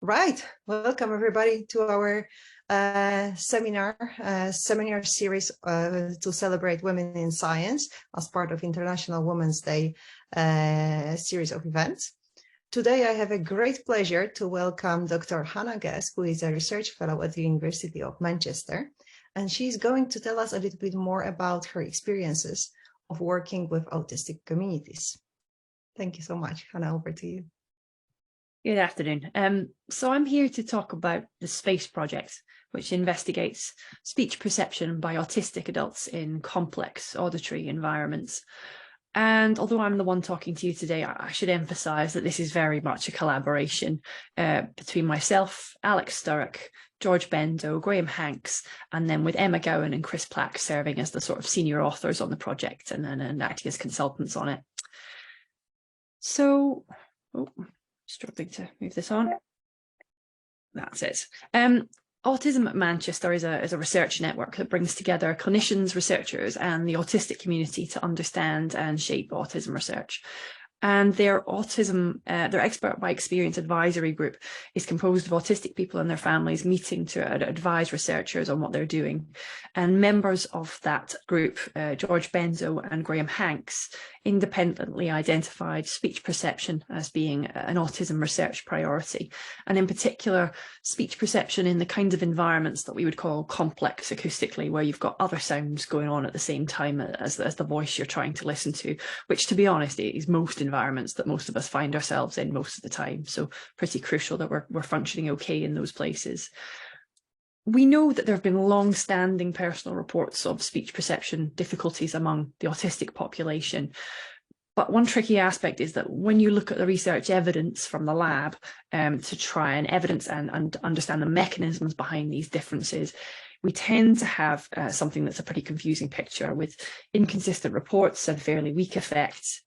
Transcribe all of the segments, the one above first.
Right. Welcome everybody to our seminar series to celebrate women in science as part of International Women's Day series of events. Today I have a great pleasure to welcome Dr. Hannah Guess, who is a research fellow at the University of Manchester, and she's going to tell us a little bit more about her experiences of working with autistic communities. Thank you so much. Hannah, over to you. Good afternoon. So I'm here to talk about the SPAACE project, which investigates speech perception by autistic adults in complex auditory environments. And although I'm the one talking to you today, I should emphasize that this is very much a collaboration between myself, Alex Sturrock, George Benzo, Graham Hanks, and then with Emma Gowan and Chris Plack serving as the sort of senior authors on the project and acting as consultants on it. So, struggling to move this on. That's it. Autism at Manchester is a research network that brings together clinicians, researchers, and the autistic community to understand and shape autism research. And their expert by experience advisory group is composed of autistic people and their families meeting to advise researchers on what they're doing. And members of that group, George Benzo and Graham Hanks, independently identified speech perception as being an autism research priority. And in particular, speech perception in the kinds of environments that we would call complex acoustically, where you've got other sounds going on at the same time as the voice you're trying to listen to, which, to be honest, is most environments that most of us find ourselves in most of the time. So pretty crucial that we're functioning okay in those places. We know that there have been long-standing personal reports of speech perception difficulties among the autistic population. But one tricky aspect is that when you look at the research evidence from the lab to try and evidence and understand the mechanisms behind these differences, we tend to have something that's a pretty confusing picture with inconsistent reports and fairly weak effects.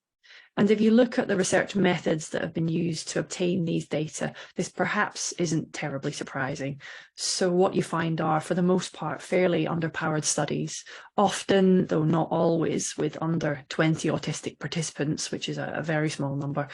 And if you look at the research methods that have been used to obtain these data, this perhaps isn't terribly surprising. So what you find are, for the most part, fairly underpowered studies, often, though not always, with under 20 autistic participants, which is a very small number.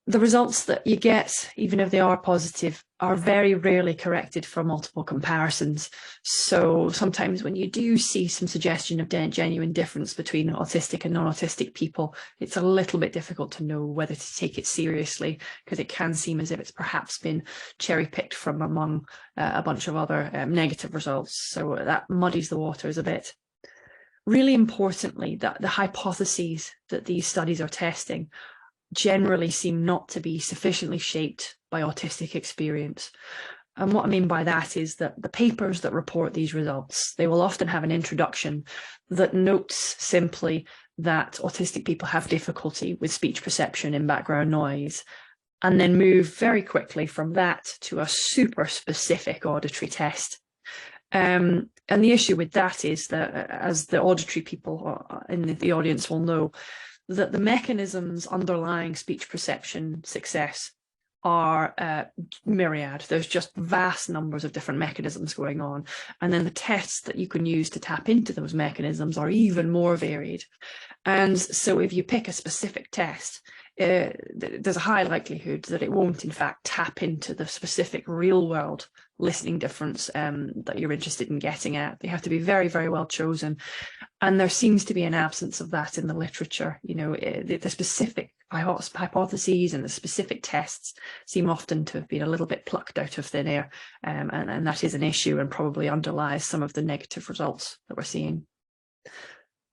The results that you get, even if they are positive, are very rarely corrected for multiple comparisons. So sometimes when you do see some suggestion of genuine difference between autistic and non-autistic people, it's a little bit difficult to know whether to take it seriously, because it can seem as if it's perhaps been cherry-picked from among a bunch of other negative results. So that muddies the waters a bit. Really importantly, that the hypotheses that these studies are testing generally seem not to be sufficiently shaped by autistic experience. And what I mean by that is that the papers that report these results, they will often have an introduction that notes simply that autistic people have difficulty with speech perception in background noise, and then move very quickly from that to a super specific auditory test. And the issue with that is that, as the auditory people in the audience will know, that the mechanisms underlying speech perception success are myriad. There's just vast numbers of different mechanisms going on. And then the tests that you can use to tap into those mechanisms are even more varied. And so if you pick a specific test, there's a high likelihood that it won't, in fact, tap into the specific real world listening difference that you're interested in getting at. They have to be very, very well chosen. And there seems to be an absence of that in the literature. You know, the specific hypotheses and the specific tests seem often to have been a little bit plucked out of thin air. And that is an issue and probably underlies some of the negative results that we're seeing.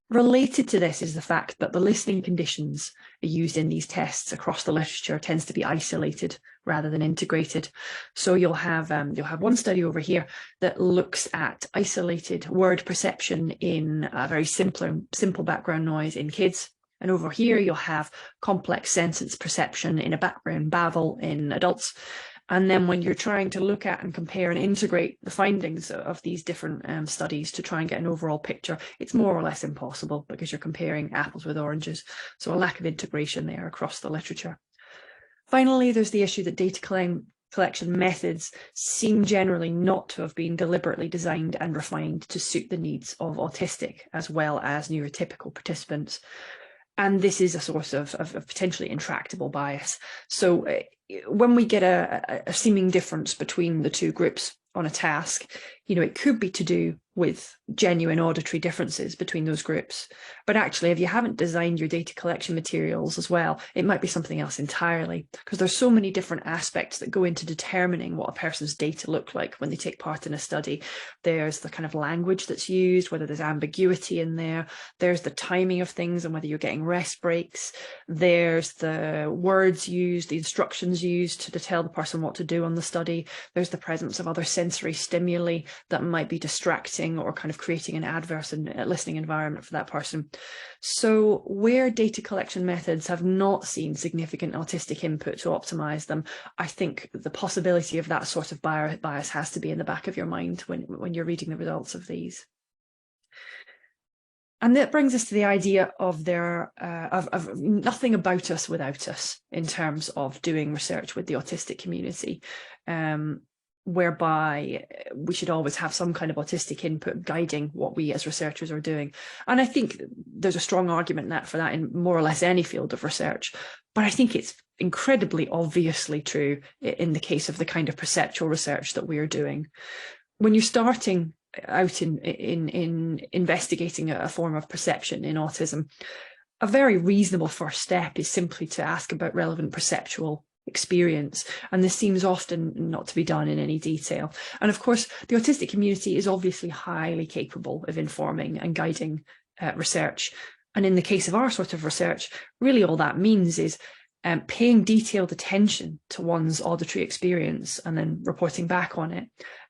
Related to this is the fact that the listening conditions used in these tests across the literature tends to be isolated rather than integrated. So you'll have one study over here that looks at isolated word perception in a very simple background noise in kids. And over here you'll have complex sentence perception in a background babble in adults. And then when you're trying to look at and compare and integrate the findings of these different studies to try and get an overall picture, it's more or less impossible because you're comparing apples with oranges. So a lack of integration there across the literature. Finally, there's the issue that data collection methods seem generally not to have been deliberately designed and refined to suit the needs of autistic as well as neurotypical participants. And this is a source of potentially intractable bias. So when we get a seeming difference between the two groups on a task, you know, it could be to do with genuine auditory differences between those groups. But actually, if you haven't designed your data collection materials as well, it might be something else entirely, because there's so many different aspects that go into determining what a person's data look like when they take part in a study. There's the kind of language that's used, whether there's ambiguity in there. There's the timing of things and whether you're getting rest breaks. There's the words used, the instructions used to tell the person what to do on the study. There's the presence of other sensory stimuli that might be distracting or kind of creating an adverse listening environment for that person. So where data collection methods have not seen significant autistic input to optimize them, I think the possibility of that sort of bias has to be in the back of your mind when you're reading the results of these. And that brings us to the idea of of nothing about us without us in terms of doing research with the autistic community. Whereby we should always have some kind of autistic input guiding what we as researchers are doing. And I think there's a strong argument for that in more or less any field of research. But I think it's incredibly obviously true in the case of the kind of perceptual research that we are doing. When you're starting out in investigating a form of perception in autism, a very reasonable first step is simply to ask about relevant perceptual experience, and this seems often not to be done in any detail. And of course, the autistic community is obviously highly capable of informing and guiding research. And in the case of our sort of research, really all that means is paying detailed attention to one's auditory experience and then reporting back on it.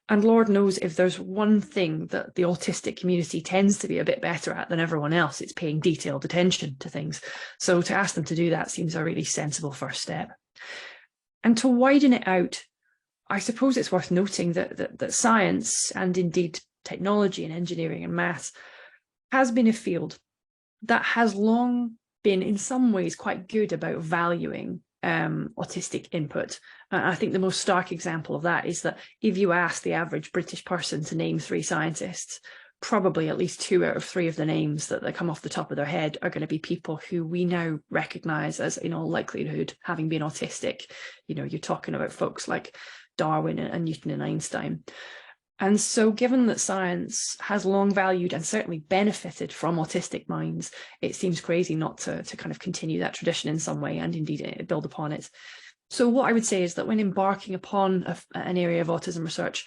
And Lord knows if there's one thing that the autistic community tends to be a bit better at than everyone else, it's paying detailed attention to things. So to ask them to do that seems a really sensible first step. And to widen it out, I suppose it's worth noting that science, and indeed technology and engineering and maths, has been a field that has long been in some ways quite good about valuing autistic input. I think the most stark example of that is that if you ask the average British person to name 3 scientists, probably at least 2 out of 3 of the names that come off the top of their head are going to be people who we now recognize as, in all likelihood, having been autistic. You know, you're talking about folks like Darwin and Newton and Einstein. And so given that science has long valued and certainly benefited from autistic minds, it seems crazy not to kind of continue that tradition in some way and indeed build upon it. So what I would say is that when embarking upon an area of autism research,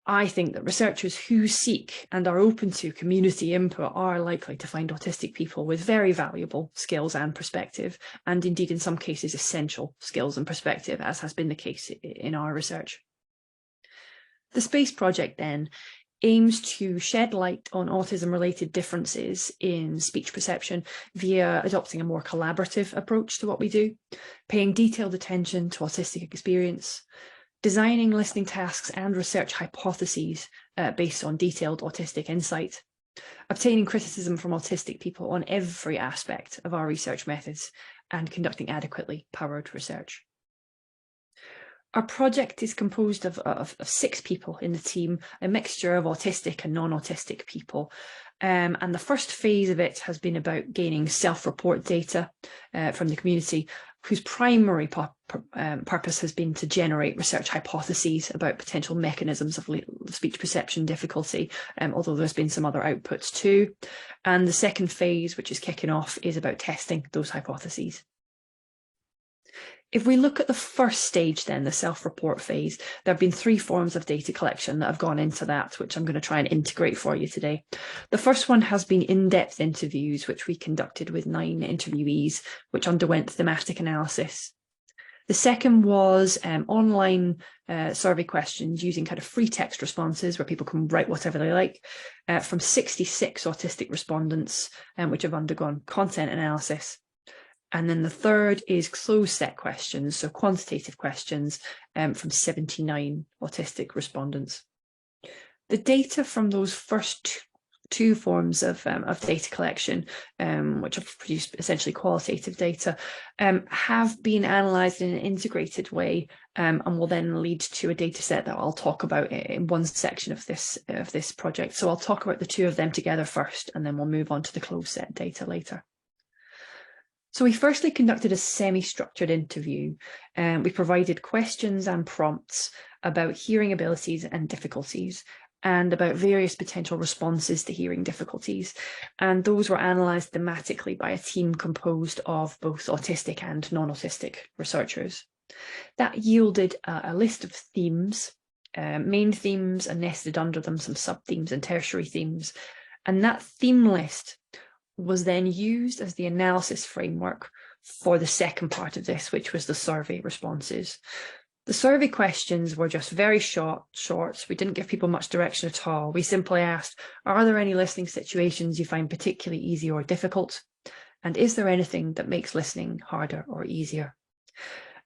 I think that researchers who seek and are open to community input are likely to find autistic people with very valuable skills and perspective, and indeed in some cases essential skills and perspective, as has been the case in our research. The SPAACE project then aims to shed light on autism-related differences in speech perception via adopting a more collaborative approach to what we do, paying detailed attention to autistic experience, designing listening tasks and research hypotheses based on detailed autistic insight, obtaining criticism from autistic people on every aspect of our research methods, and conducting adequately powered research. Our project is composed of 6 people in the team, a mixture of autistic and non-autistic people. And the first phase of it has been about gaining self-report data from the community, whose primary purpose has been to generate research hypotheses about potential mechanisms of speech perception difficulty, although there's been some other outputs too. And the second phase, which is kicking off, is about testing those hypotheses. If we look at the first stage then, the self-report phase, there have been 3 forms of data collection that have gone into that, which I'm going to try and integrate for you today. The first one has been in-depth interviews, which we conducted with 9 interviewees, which underwent thematic analysis. The second was online survey questions using kind of free text responses where people can write whatever they like from 66 autistic respondents, which have undergone content analysis. And then the third is closed set questions, so quantitative questions from 79 autistic respondents. The data from those first 2 forms of data collection, which have produced essentially qualitative data, have been analysed in an integrated way and will then lead to a data set that I'll talk about in one section of this project. So I'll talk about the 2 of them together first, and then we'll move on to the closed set data later. So we firstly conducted a semi-structured interview, and we provided questions and prompts about hearing abilities and difficulties, and about various potential responses to hearing difficulties. And those were analysed thematically by a team composed of both autistic and non-autistic researchers. That yielded a list of themes, main themes, and nested under them some sub-themes and tertiary themes. And that theme list was then used as the analysis framework for the second part of this, which was the survey responses. The survey questions were just very short. We didn't give people much direction at all. We simply asked, are there any listening situations you find particularly easy or difficult? And is there anything that makes listening harder or easier?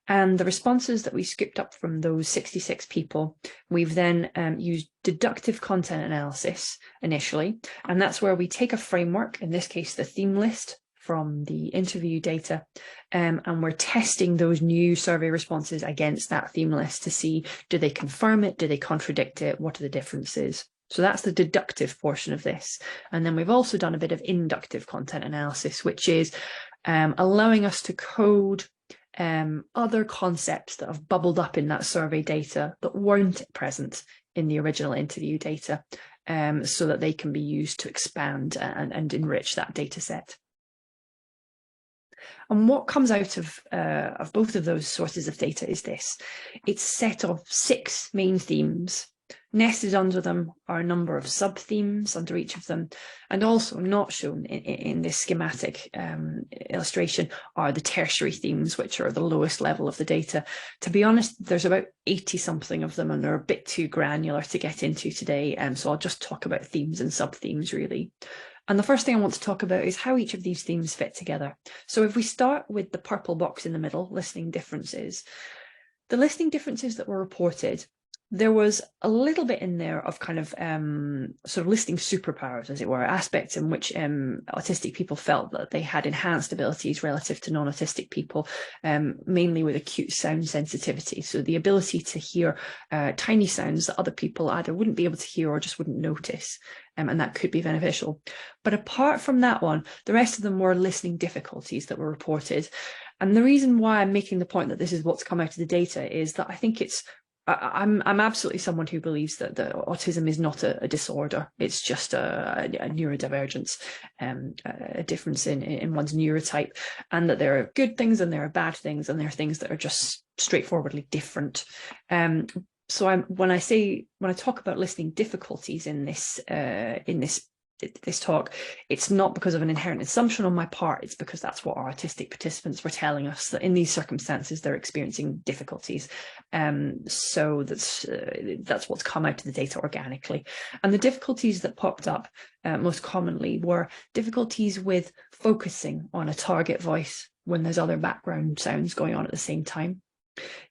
And the responses that we scooped up from those 66 people, we've then used deductive content analysis initially. And that's where we take a framework, in this case, the theme list from the interview data, and we're testing those new survey responses against that theme list to see, do they confirm it? Do they contradict it? What are the differences? So that's the deductive portion of this. And then we've also done a bit of inductive content analysis, which is allowing us to code other concepts that have bubbled up in that survey data that weren't present in the original interview data, so that they can be used to expand and enrich that data set. And what comes out of both of those sources of data is this. It's a set of 6 main themes. Nested under them are a number of sub-themes under each of them, and also not shown in this schematic illustration are the tertiary themes, which are the lowest level of the data. To be honest, there's about 80-something of them, and they're a bit too granular to get into today, so I'll just talk about themes and sub-themes really. And the first thing I want to talk about is how each of these themes fit together. So if we start with the purple box in the middle, listening differences, the listening differences that were reported, there was a little bit in there of kind of sort of listening superpowers, as it were, aspects in which autistic people felt that they had enhanced abilities relative to non-autistic people, mainly with acute sound sensitivity. So the ability to hear tiny sounds that other people either wouldn't be able to hear or just wouldn't notice. And that could be beneficial. But apart from that one, the rest of them were listening difficulties that were reported. And the reason why I'm making the point that this is what's come out of the data is that I think I'm absolutely someone who believes that autism is not a disorder. It's just a neurodivergence, a difference in one's neurotype, and that there are good things and there are bad things, and there are things that are just straightforwardly different. So when I talk about listening difficulties in this talk, it's not because of an inherent assumption on my part. It's because that's what our autistic participants were telling us, that in these circumstances they're experiencing difficulties. So that's what's come out of the data organically. And the difficulties that popped up most commonly were difficulties with focusing on a target voice when there's other background sounds going on at the same time.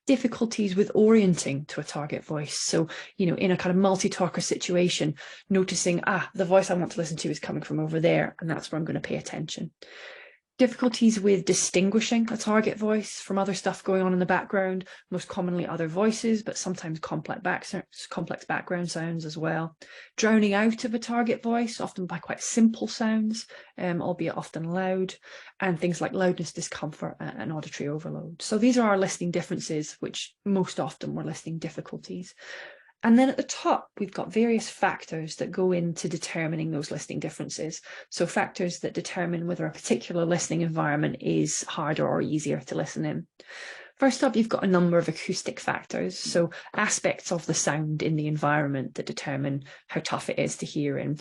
Difficulties with orienting to a target voice. So, in a kind of multi-talker situation, noticing, the voice I want to listen to is coming from over there, and that's where I'm going to pay attention. Difficulties with distinguishing a target voice from other stuff going on in the background, most commonly other voices, but sometimes complex background sounds as well. Drowning out of a target voice, often by quite simple sounds, albeit often loud, and things like loudness, discomfort, and auditory overload. So these are our listening differences, which most often were listening difficulties. And then at the top, we've got various factors that go into determining those listening differences. So factors that determine whether a particular listening environment is harder or easier to listen in. First up, you've got a number of acoustic factors, so aspects of the sound in the environment that determine how tough it is to hear in.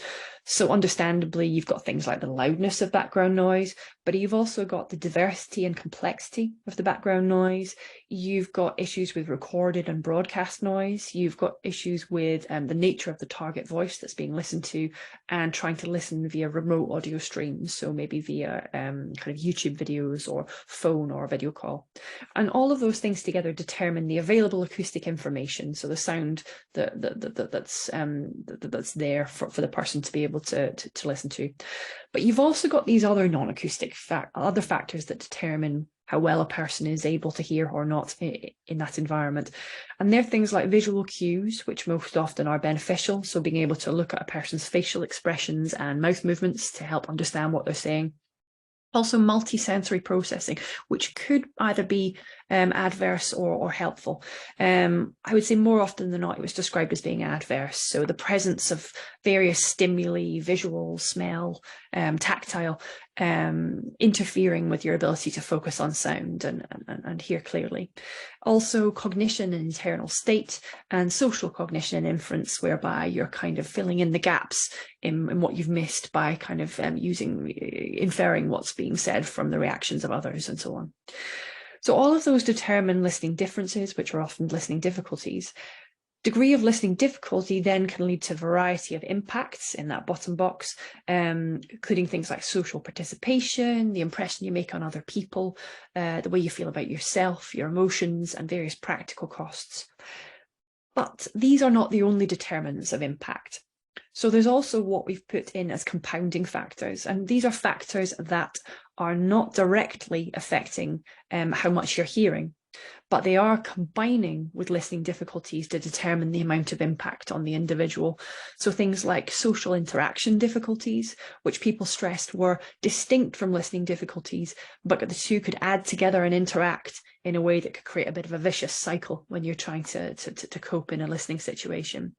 So understandably, you've got things like the loudness of background noise, but you've also got the diversity and complexity of the background noise. You've got issues with recorded and broadcast noise. You've got issues with the nature of the target voice that's being listened to, and trying to listen via remote audio streams, so maybe via kind of YouTube videos or phone or video call. And all of those things together determine the available acoustic information, so the sound that's there for the person to be able to listen to. But you've also got these other non-acoustic other factors that determine how well a person is able to hear or not in that environment. And they're things like visual cues, which most often are beneficial. So being able to look at a person's facial expressions and mouth movements to help understand what they're saying. Also multisensory processing, which could either be adverse or helpful. I would say more often than not, it was described as being adverse. So the presence of various stimuli, visual, smell, tactile, interfering with your ability to focus on sound and hear clearly. Also cognition and internal state, and social cognition and inference, whereby you're kind of filling in the gaps in what you've missed by kind of inferring what's being said from the reactions of others and so on. So all of those determine listening differences, which are often listening difficulties. Degree of listening difficulty then can lead to a variety of impacts in that bottom box, including things like social participation, the impression you make on other people, the way you feel about yourself, your emotions, and various practical costs. But these are not the only determinants of impact. So there's also what we've put in as compounding factors, and these are factors that are not directly affecting how much you're hearing, but they are combining with listening difficulties to determine the amount of impact on the individual. So things like social interaction difficulties, which people stressed were distinct from listening difficulties, but the two could add together and interact in a way that could create a bit of a vicious cycle when you're trying to cope in a listening situation.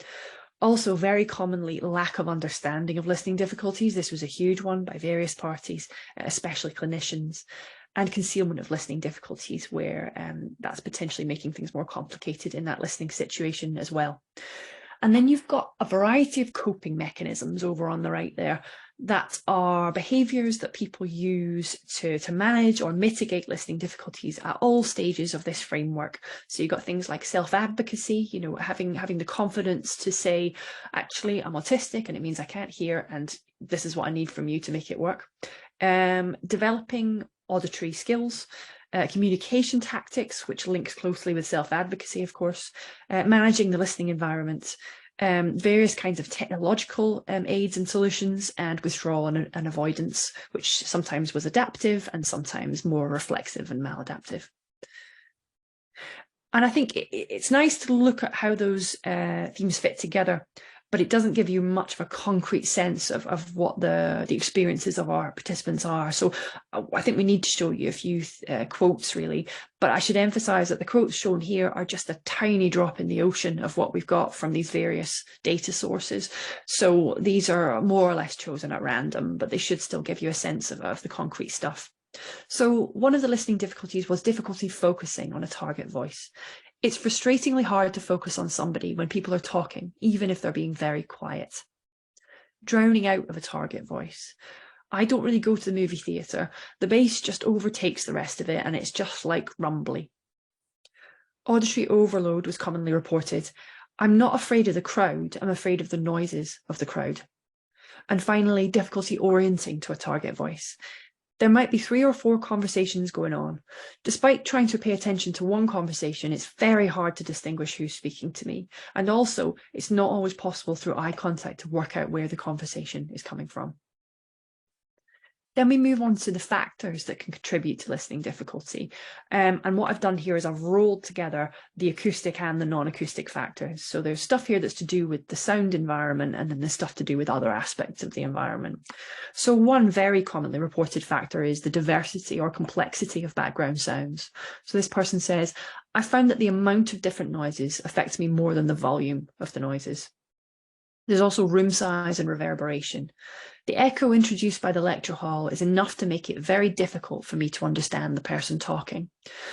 Also, very commonly, lack of understanding of listening difficulties. This was a huge one by various parties, especially clinicians, and concealment of listening difficulties, where that's potentially making things more complicated in that listening situation as well. And then you've got a variety of coping mechanisms over on the right there that are behaviours that people use to manage or mitigate listening difficulties at all stages of this framework. So you've got things like self-advocacy, you know, having the confidence to say, actually, I'm autistic and it means I can't hear, and this is what I need from you to make it work. Developing auditory skills, communication tactics, which links closely with self-advocacy, of course, managing the listening environment, various kinds of technological aids and solutions, and withdrawal and avoidance, which sometimes was adaptive and sometimes more reflexive and maladaptive. And I think it's nice to look at how those themes fit together, but it doesn't give you much of a concrete sense of what the experiences of our participants are. So I think we need to show you a few quotes, really, but I should emphasize that the quotes shown here are just a tiny drop in the ocean of what we've got from these various data sources. So these are more or less chosen at random, but they should still give you a sense of the concrete stuff. So one of the listening difficulties was difficulty focusing on a target voice. It's frustratingly hard to focus on somebody when people are talking, even if they're being very quiet. Drowning out of a target voice. I don't really go to the movie theatre. The bass just overtakes the rest of it and it's just like rumbly. Auditory overload was commonly reported. I'm not afraid of the crowd, I'm afraid of the noises of the crowd. And finally, difficulty orienting to a target voice. There might be 3 or 4 conversations going on. Despite trying to pay attention to one conversation, it's very hard to distinguish who's speaking to me. And also, it's not always possible through eye contact to work out where the conversation is coming from. Then we move on to the factors that can contribute to listening difficulty. And what I've done here is I've rolled together the acoustic and the non-acoustic factors. So there's stuff here that's to do with the sound environment, and then there's stuff to do with other aspects of the environment. So one very commonly reported factor is the diversity or complexity of background sounds. So this person says, I found that the amount of different noises affects me more than the volume of the noises. There's also room size and reverberation. The echo introduced by the lecture hall is enough to make it very difficult for me to understand the person talking.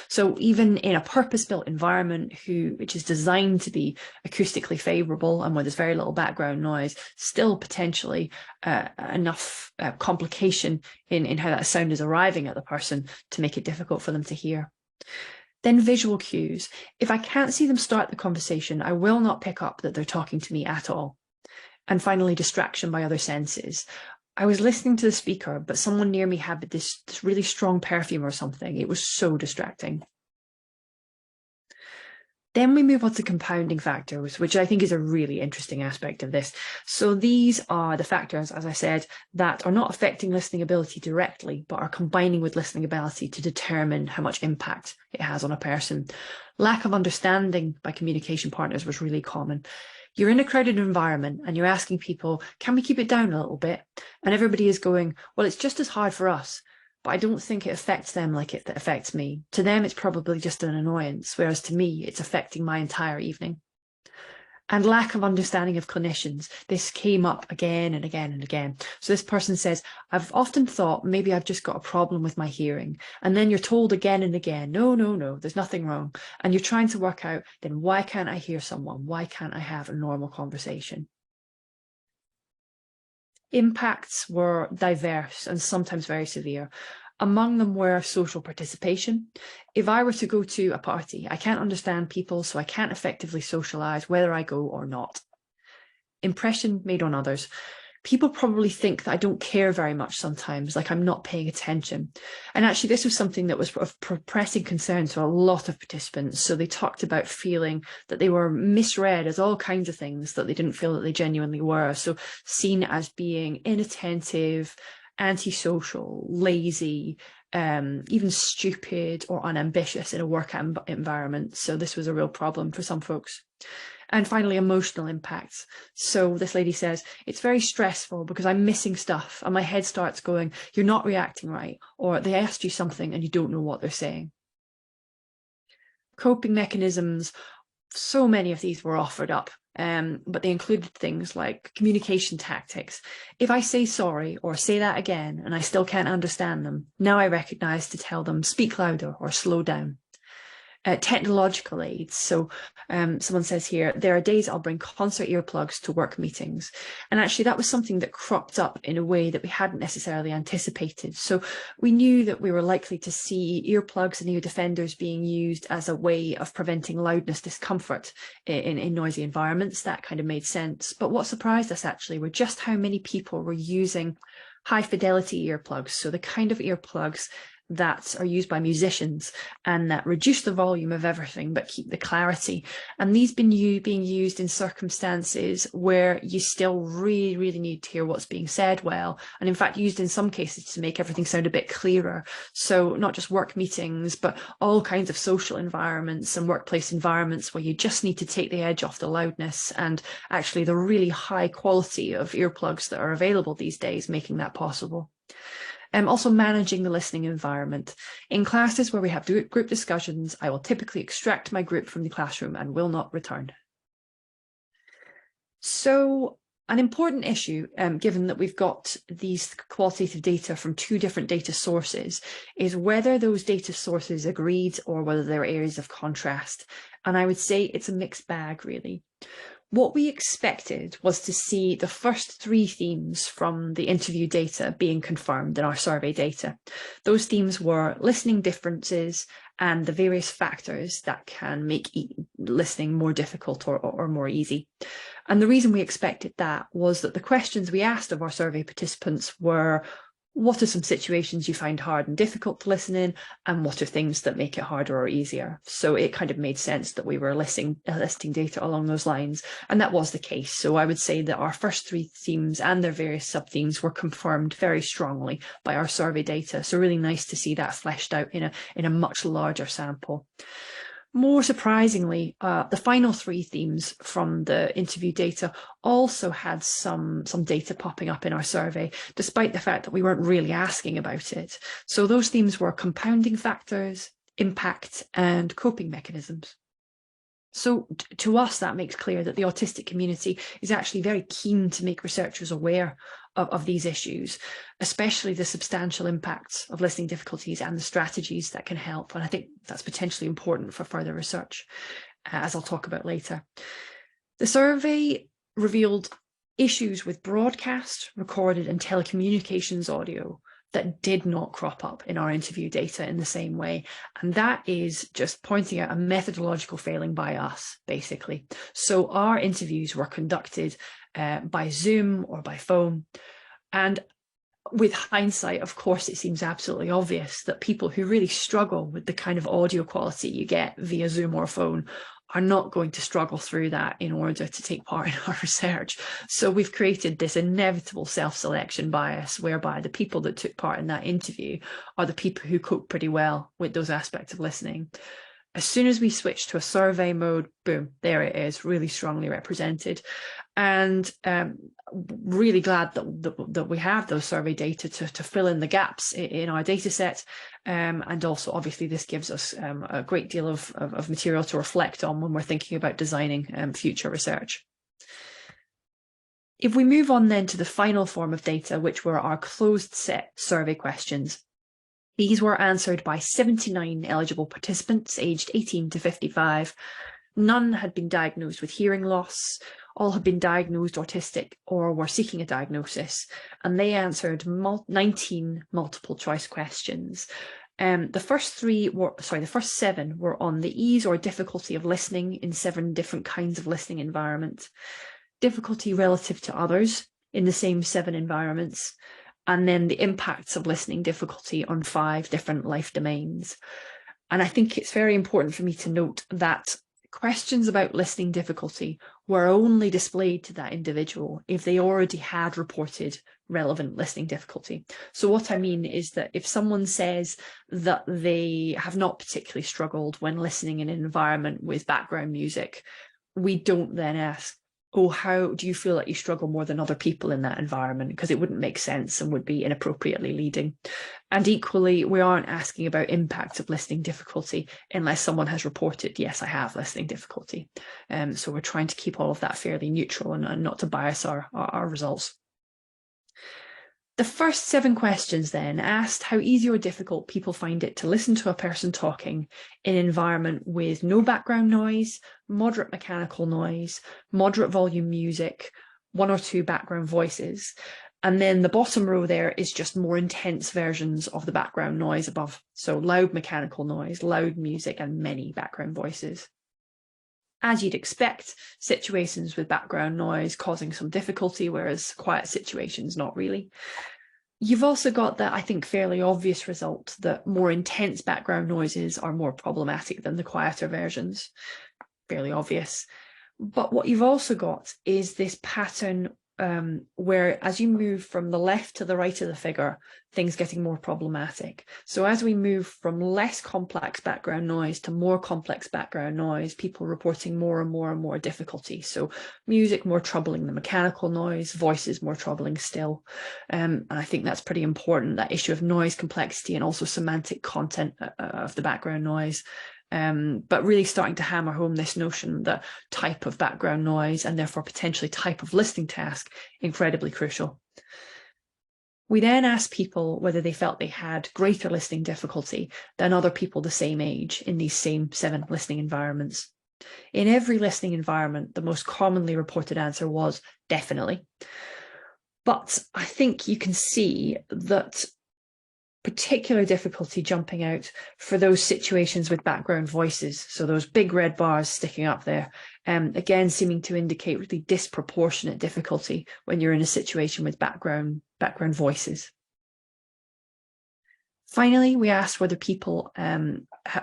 So even in a purpose-built environment which is designed to be acoustically favourable and where there's very little background noise, still potentially enough complication in how that sound is arriving at the person to make it difficult for them to hear. Then visual cues. If I can't see them start the conversation, I will not pick up that they're talking to me at all. And finally, distraction by other senses. I was listening to the speaker, but someone near me had this really strong perfume or something. It was so distracting. Then we move on to compounding factors, which I think is a really interesting aspect of this. So these are the factors, as I said, that are not affecting listening ability directly, but are combining with listening ability to determine how much impact it has on a person. Lack of understanding by communication partners was really common. You're in a crowded environment and you're asking people, can we keep it down a little bit? And everybody is going, well, it's just as hard for us. but I don't think it affects them like it affects me. To them, it's probably just an annoyance, whereas to me, it's affecting my entire evening. And lack of understanding of clinicians. This came up again and again and again. So this person says, I've often thought maybe I've just got a problem with my hearing. And then you're told again and again, no, no, no, there's nothing wrong. And you're trying to work out, then why can't I hear someone? Why can't I have a normal conversation? Impacts were diverse and sometimes very severe. Among them were social participation. If I were to go to a party, I can't understand people, so I can't effectively socialize whether I go or not. Impression made on others. People probably think that I don't care very much sometimes, like I'm not paying attention. And actually, this was something that was of pressing concern to a lot of participants. So they talked about feeling that they were misread as all kinds of things that they didn't feel that they genuinely were. So seen as being inattentive, antisocial, lazy, even stupid or unambitious in a work environment. So this was a real problem for some folks. And finally, emotional impacts. So this lady says, it's very stressful because I'm missing stuff and my head starts going, you're not reacting right, or they asked you something and you don't know what they're saying. Coping mechanisms, so many of these were offered up, but they included things like communication tactics. If I say sorry or say that again and I still can't understand them, now I recognize to tell them speak louder or slow down. Technological aids. So someone says here, there are days I'll bring concert earplugs to work meetings. And actually that was something that cropped up in a way that we hadn't necessarily anticipated. So we knew that we were likely to see earplugs and ear defenders being used as a way of preventing loudness discomfort in noisy environments. That kind of made sense. But what surprised us actually were just how many people were using high fidelity earplugs. So the kind of earplugs that are used by musicians and that reduce the volume of everything but keep the clarity. And these being used in circumstances where you still really, really need to hear what's being said well, and in fact used in some cases to make everything sound a bit clearer. So not just work meetings, but all kinds of social environments and workplace environments where you just need to take the edge off the loudness, and actually the really high quality of earplugs that are available these days making that possible. Also managing the listening environment. In classes where we have group discussions, I will typically extract my group from the classroom and will not return. So an important issue, given that we've got these qualitative data from two different data sources, is whether those data sources agreed or whether there are areas of contrast. And I would say it's a mixed bag, really. What we expected was to see the first three themes from the interview data being confirmed in our survey data. Those themes were listening differences and the various factors that can make listening more difficult or more easy. And the reason we expected that was that the questions we asked of our survey participants were, what are some situations you find hard and difficult to listen in, and what are things that make it harder or easier? So it kind of made sense that we were listing data along those lines, and that was the case. So I would say that our first three themes and their various sub-themes were confirmed very strongly by our survey data. So really nice to see that fleshed out in a much larger sample. More surprisingly, the final three themes from the interview data also had some data popping up in our survey, despite the fact that we weren't really asking about it. So those themes were compounding factors, impact, and coping mechanisms. So to us, that makes clear that the autistic community is actually very keen to make researchers aware of these issues, especially the substantial impacts of listening difficulties and the strategies that can help. And I think that's potentially important for further research, as I'll talk about later. The survey revealed issues with broadcast, recorded, and telecommunications audio that did not crop up in our interview data in the same way. And that is just pointing out a methodological failing by us, basically. So our interviews were conducted by Zoom or by phone. And with hindsight, of course, it seems absolutely obvious that people who really struggle with the kind of audio quality you get via Zoom or phone are not going to struggle through that in order to take part in our research. So we've created this inevitable self-selection bias whereby the people that took part in that interview are the people who cope pretty well with those aspects of listening. As soon as we switch to a survey mode, boom, there it is, really strongly represented. And really glad that we have those survey data to fill in the gaps in our data set. And also, obviously, this gives us a great deal of material to reflect on when we're thinking about designing future research. If we move on then to the final form of data, which were our closed set survey questions, these were answered by 79 eligible participants aged 18 to 55. None had been diagnosed with hearing loss. All had been diagnosed autistic or were seeking a diagnosis, and they answered 19 multiple choice questions. The first 7 were on the ease or difficulty of listening in 7 different kinds of listening environments, difficulty relative to others in the same 7 environments, and then the impacts of listening difficulty on 5 different life domains. And I think it's very important for me to note that questions about listening difficulty were only displayed to that individual if they already had reported relevant listening difficulty. So what I mean is that if someone says that they have not particularly struggled when listening in an environment with background music, we don't then ask, oh, how do you feel that you struggle more than other people in that environment? Because it wouldn't make sense and would be inappropriately leading. And equally, we aren't asking about impact of listening difficulty unless someone has reported, yes, I have listening difficulty. So we're trying to keep all of that fairly neutral and not to bias our results. The first 7 questions then asked how easy or difficult people find it to listen to a person talking in an environment with no background noise, moderate mechanical noise, moderate volume music, 1 or 2 background voices. And then the bottom row there is just more intense versions of the background noise above. So loud mechanical noise, loud music, and many background voices. As you'd expect, situations with background noise causing some difficulty, whereas quiet situations, not really. You've also got that, I think, fairly obvious result that more intense background noises are more problematic than the quieter versions. Fairly obvious. But what you've also got is this pattern where as you move from the left to the right of the figure, things getting more problematic. So as we move from less complex background noise to more complex background noise, people reporting more and more and more difficulty. So music more troubling than mechanical noise, voices more troubling still. And I think that's pretty important, that issue of noise complexity and also semantic content of the background noise. But really starting to hammer home this notion that type of background noise and therefore potentially type of listening task, incredibly crucial. We then asked people whether they felt they had greater listening difficulty than other people the same age in these same 7 listening environments. In every listening environment, the most commonly reported answer was definitely. But I think you can see that particular difficulty jumping out for those situations with background voices. So those big red bars sticking up there, again, seeming to indicate really disproportionate difficulty when you're in a situation with background voices. Finally, we asked whether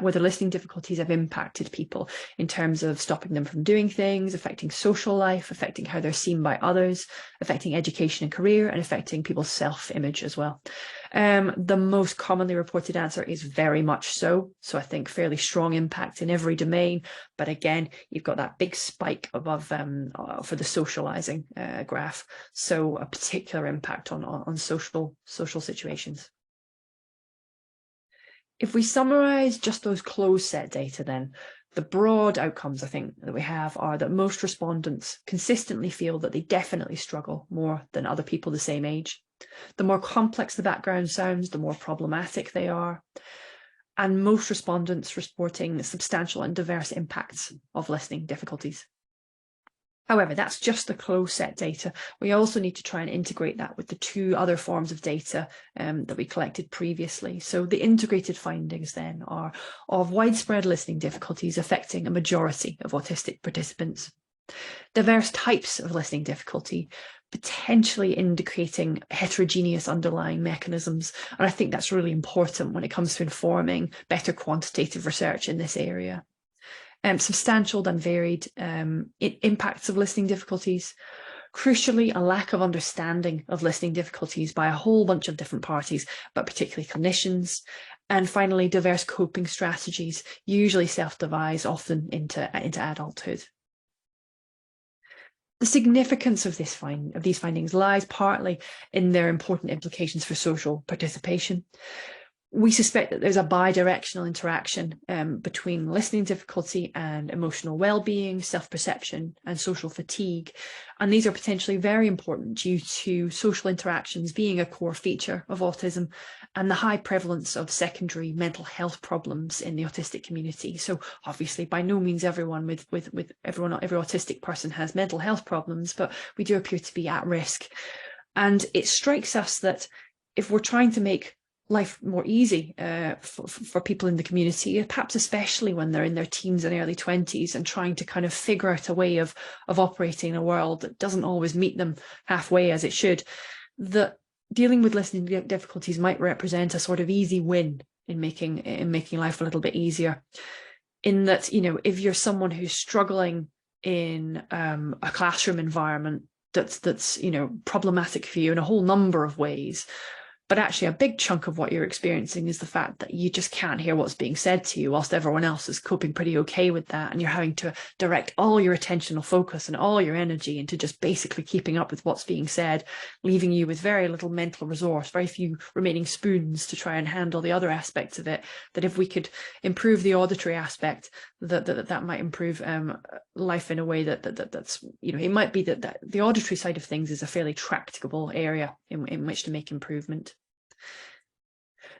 whether listening difficulties have impacted people in terms of stopping them from doing things, affecting social life, affecting how they're seen by others, affecting education and career, and affecting people's self-image as well. The most commonly reported answer is very much so. So I think fairly strong impact in every domain. But again, you've got that big spike above for the socializing graph. So a particular impact on social situations. If we summarize just those closed set data, then the broad outcomes I think that we have are that most respondents consistently feel that they definitely struggle more than other people the same age. The more complex the background sounds, the more problematic they are. And most respondents reporting substantial and diverse impacts of listening difficulties. However, that's just the closed set data. We also need to try and integrate that with the 2 other forms of data that we collected previously. So the integrated findings then are of widespread listening difficulties affecting a majority of autistic participants. Diverse types of listening difficulty, potentially indicating heterogeneous underlying mechanisms. And I think that's really important when it comes to informing better quantitative research in this area. Substantial and varied impacts of listening difficulties. Crucially, a lack of understanding of listening difficulties by a whole bunch of different parties, but particularly clinicians. And finally, diverse coping strategies, usually self-devised, often into adulthood. The significance of these findings lies partly in their important implications for social participation. We suspect that there's a bidirectional interaction between listening difficulty and emotional well-being, self-perception, and social fatigue. And these are potentially very important due to social interactions being a core feature of autism and the high prevalence of secondary mental health problems in the autistic community. So obviously, by no means everyone every autistic person has mental health problems, but we do appear to be at risk. And it strikes us that if we're trying to make life more easy for people in the community, perhaps especially when they're in their teens and early 20s and trying to kind of figure out a way of operating in a world that doesn't always meet them halfway as it should, that dealing with listening difficulties might represent a sort of easy win in making life a little bit easier. In that, you know, if you're someone who's struggling in a classroom environment that's you know, problematic for you in a whole number of ways, but actually a big chunk of what you're experiencing is the fact that you just can't hear what's being said to you whilst everyone else is coping pretty okay with that. And you're having to direct all your attentional focus and all your energy into just basically keeping up with what's being said, leaving you with very little mental resource, very few remaining spoons to try and handle the other aspects of it. That if we could improve the auditory aspect, that might improve life in a way that's, you know, it might be that the auditory side of things is a fairly tractable area in which to make improvement.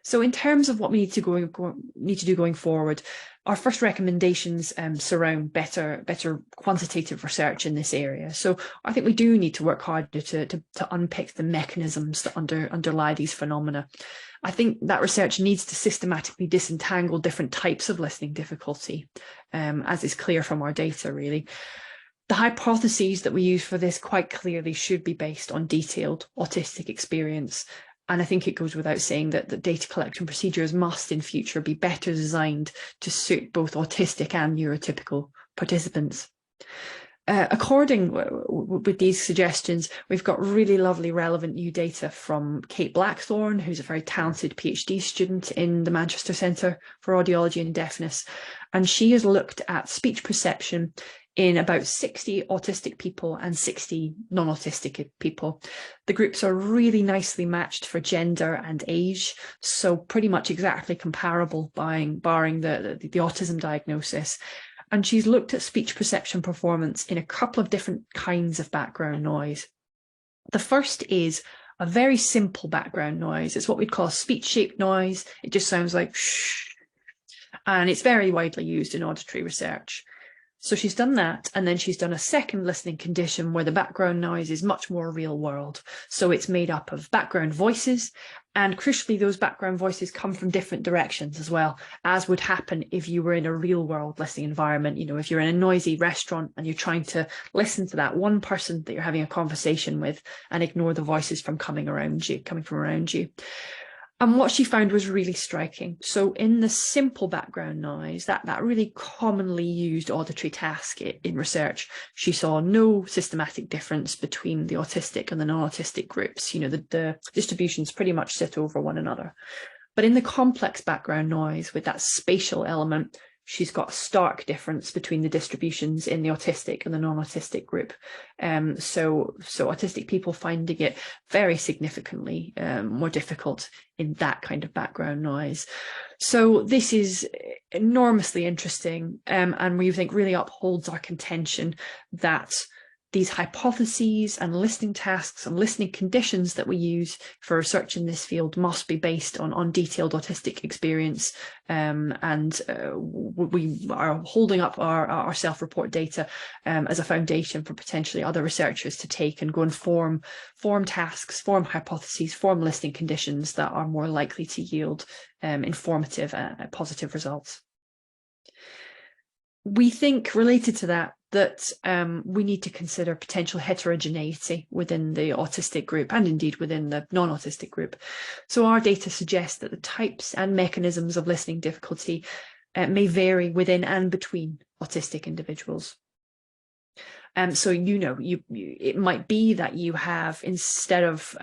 So in terms of what we need to do going forward, our first recommendations surround better quantitative research in this area. So I think we do need to work harder to unpick the mechanisms that underlie these phenomena. I think that research needs to systematically disentangle different types of listening difficulty, as is clear from our data, really. The hypotheses that we use for this quite clearly should be based on detailed autistic experience. And I think it goes without saying that the data collection procedures must in future be better designed to suit both autistic and neurotypical participants. According with these suggestions, we've got really lovely relevant new data from Kate Blackthorne, who's a very talented PhD student in the Manchester Centre for Audiology and Deafness. And she has looked at speech perception in about 60 autistic people and 60 non-autistic people. The groups are really nicely matched for gender and age, so pretty much exactly comparable, barring the autism diagnosis. And she's looked at speech perception performance in a couple of different kinds of background noise. The first is a very simple background noise. It's what we'd call speech-shaped noise. It just sounds like shh, and it's very widely used in auditory research. So she's done that, and then she's done a second listening condition where the background noise is much more real world. So it's made up of background voices, and crucially, those background voices come from different directions as well, as would happen if you were in a real world listening environment. You know, if you're in a noisy restaurant and you're trying to listen to that one person that you're having a conversation with and ignore the voices coming from around you. And what she found was really striking. So in the simple background noise, that really commonly used auditory task in research, she saw no systematic difference between the autistic and the non-autistic groups. You know, the distributions pretty much sit over one another. But in the complex background noise with that spatial element, she's got a stark difference between the distributions in the autistic and the non-autistic group. So autistic people finding it very significantly more difficult in that kind of background noise. So this is enormously interesting, and we think really upholds our contention that these hypotheses and listening tasks and listening conditions that we use for research in this field must be based on detailed autistic experience. And we are holding up our self-report data as a foundation for potentially other researchers to take and go and form tasks, form hypotheses, form listening conditions that are more likely to yield informative positive results. We think, related to that we need to consider potential heterogeneity within the autistic group and indeed within the non-autistic group. So our data suggests that the types and mechanisms of listening difficulty may vary within and between autistic individuals. So, you know, it might be that you have, instead of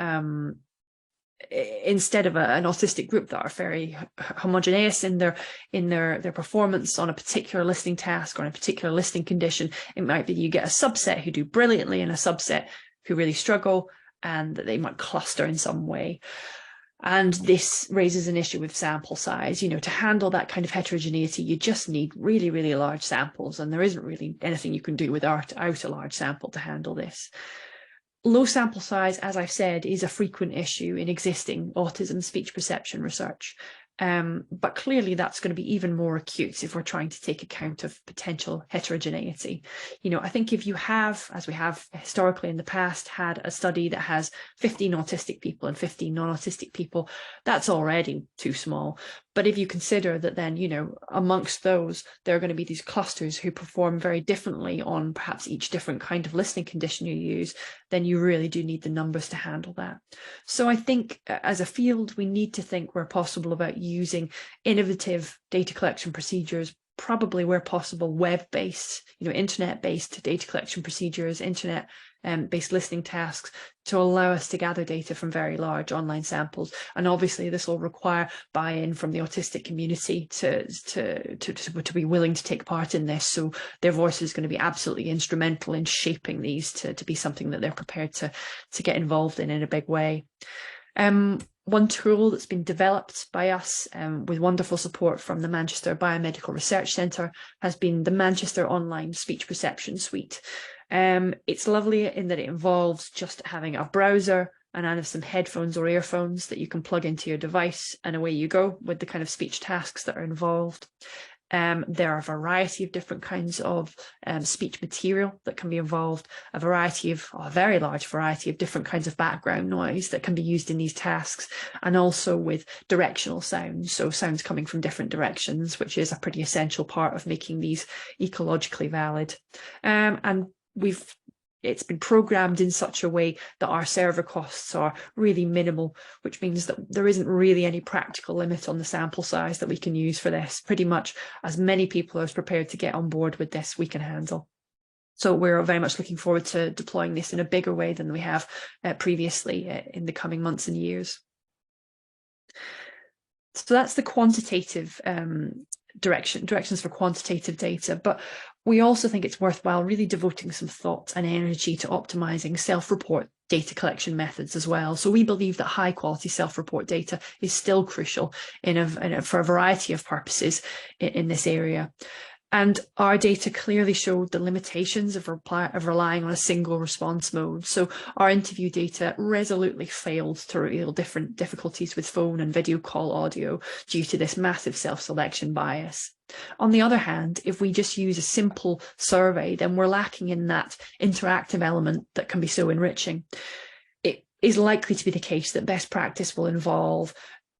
instead of an autistic group that are very homogeneous in their performance on a particular listening task or on a particular listening condition, it might be you get a subset who do brilliantly and a subset who really struggle, and that they might cluster in some way. And this raises an issue with sample size. You know, to handle that kind of heterogeneity, you just need really, really large samples, and there isn't really anything you can do without a large sample to handle this. Low sample size, as I've said, is a frequent issue in existing autism speech perception research. But clearly that's going to be even more acute if we're trying to take account of potential heterogeneity. You know, I think if you have, as we have historically in the past, had a study that has 15 autistic people and 15 non-autistic people, that's already too small. But if you consider that then, you know, amongst those, there are going to be these clusters who perform very differently on perhaps each different kind of listening condition you use, then you really do need the numbers to handle that. So I think as a field, we need to think where possible about using innovative data collection procedures, probably where possible web-based, you know, internet-based data collection procedures, internet-based listening tasks, to allow us to gather data from very large online samples. And obviously this will require buy-in from the autistic community to be willing to take part in this. So their voice is going to be absolutely instrumental in shaping these to be something that they're prepared to get involved in a big way. One tool that's been developed by us with wonderful support from the Manchester Biomedical Research Centre has been the Manchester Online Speech Perception Suite. It's lovely in that it involves just having a browser and some headphones or earphones that you can plug into your device, and away you go with the kind of speech tasks that are involved. There are a variety of different kinds of speech material that can be involved, a very large variety of different kinds of background noise that can be used in these tasks, and also with directional sounds, so sounds coming from different directions, which is a pretty essential part of making these ecologically valid. And it's been programmed in such a way that our server costs are really minimal, which means that there isn't really any practical limit on the sample size that we can use for this. Pretty much as many people as prepared to get on board with this, we can handle. So we're very much looking forward to deploying this in a bigger way than we have previously in the coming months and years. So that's the quantitative directions for quantitative data, but we also think it's worthwhile really devoting some thought and energy to optimizing self-report data collection methods as well. So we believe that high quality self-report data is still crucial for a variety of purposes in this area. And our data clearly showed the limitations of relying on a single response mode. So our interview data resolutely failed to reveal different difficulties with phone and video call audio due to this massive self-selection bias. On the other hand, if we just use a simple survey, then we're lacking in that interactive element that can be so enriching. It is likely to be the case that best practice will involve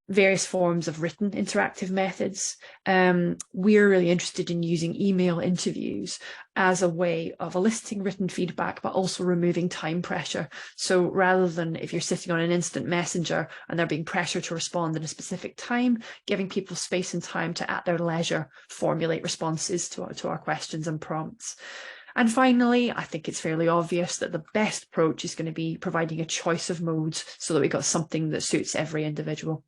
various forms of written interactive methods. We're really interested in using email interviews as a way of eliciting written feedback, but also removing time pressure. So rather than if you're sitting on an instant messenger and they're being pressured to respond in a specific time, giving people space and time to at their leisure formulate responses to our questions and prompts. And finally, I think it's fairly obvious that the best approach is going to be providing a choice of modes so that we've got something that suits every individual.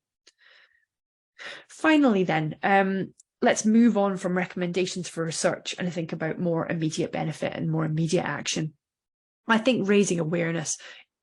Finally then, let's move on from recommendations for research and think about more immediate benefit and more immediate action. I think raising awareness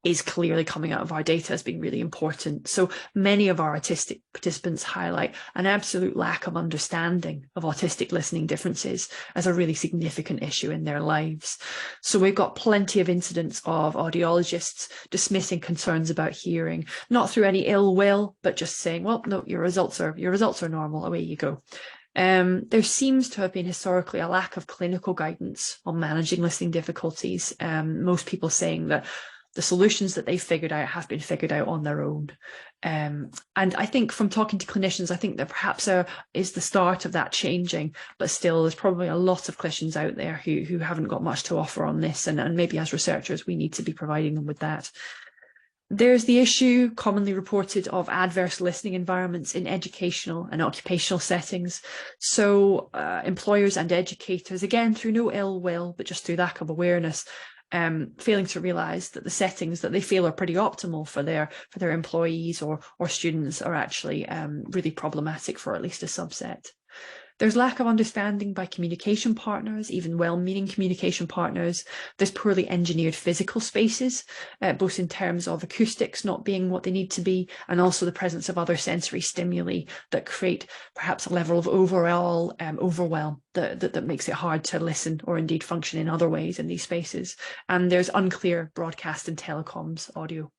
is clearly coming out of our data as being really important. So many of our autistic participants highlight an absolute lack of understanding of autistic listening differences as a really significant issue in their lives. So we've got plenty of incidents of audiologists dismissing concerns about hearing, not through any ill will, but just saying, well, no, your results are normal, away you go. There seems to have been historically a lack of clinical guidance on managing listening difficulties. Most people saying that the solutions that they've figured out have been figured out on their own. And I think from talking to clinicians, I think that perhaps is the start of that changing, but still there's probably a lot of clinicians out there who haven't got much to offer on this. And maybe as researchers, we need to be providing them with that. There's the issue commonly reported of adverse listening environments in educational and occupational settings. So employers and educators, again, through no ill will, but just through lack of awareness, failing to realise that the settings that they feel are pretty optimal for their employees or students are actually really problematic for at least a subset. There's lack of understanding by communication partners, even well-meaning communication partners. There's poorly engineered physical spaces, both in terms of acoustics not being what they need to be, and also the presence of other sensory stimuli that create perhaps a level of overall overwhelm that makes it hard to listen or indeed function in other ways in these spaces. And there's unclear broadcast and telecoms audio.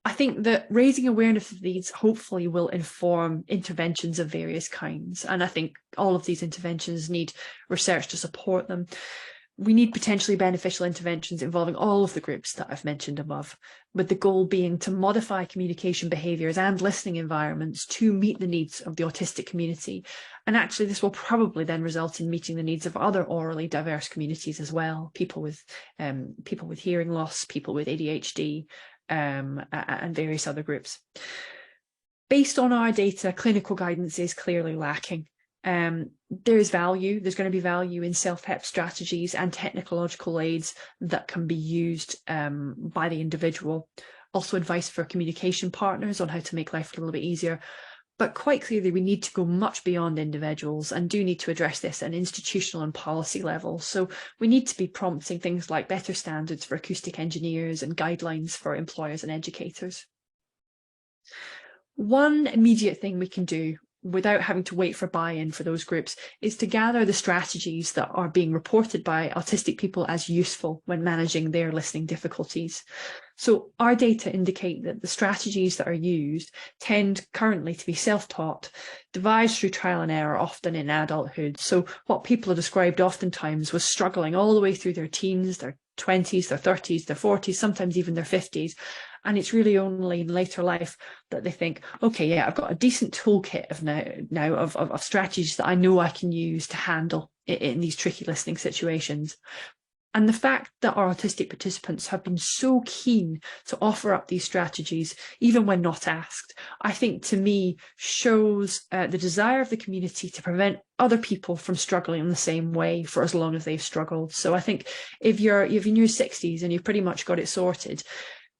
I think that raising awareness of these hopefully will inform interventions of various kinds. And I think all of these interventions need research to support them. We need potentially beneficial interventions involving all of the groups that I've mentioned above, with the goal being to modify communication behaviours and listening environments to meet the needs of the autistic community. And actually, this will probably then result in meeting the needs of other orally diverse communities as well, people with hearing loss, people with ADHD, and various other groups. Based on our data, clinical guidance is clearly lacking. There's going to be value in self-help strategies and technological aids that can be used by the individual. Also advice for communication partners on how to make life a little bit easier. But quite clearly, we need to go much beyond individuals and do need to address this at an institutional and policy level. So we need to be prompting things like better standards for acoustic engineers and guidelines for employers and educators. One immediate thing we can do without having to wait for buy-in for those groups is to gather the strategies that are being reported by autistic people as useful when managing their listening difficulties. So our data indicate that the strategies that are used tend currently to be self-taught, devised through trial and error, often in adulthood. So what people have described oftentimes was struggling all the way through their teens, their 20s, their 30s, their 40s, sometimes even their 50s. And it's really only in later life that they think, okay, yeah, I've got a decent toolkit of strategies that I know I can use to handle in these tricky listening situations. And the fact that our autistic participants have been so keen to offer up these strategies, even when not asked, I think to me shows the desire of the community to prevent other people from struggling in the same way for as long as they've struggled. So I think if you're in your 60s and you've pretty much got it sorted,